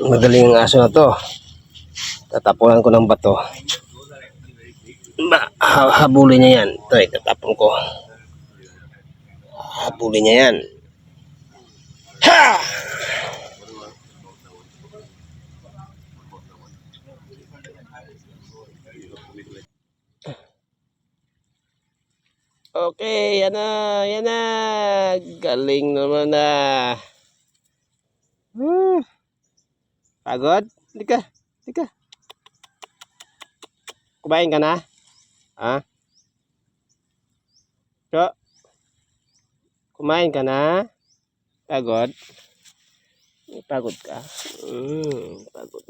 Magaling ang aso na to. Tatapunan ko ng bato. Habulin niya yan. Ito, tatapon ko. Habulin niya yan. Ha! Okay, yan na. Yan na. Galing naman na. Pagod? Hindi ka. Hindi ka. Kumain ka na? Ha? So, kumain ka na? Pagod? Pagod ka? Pagod.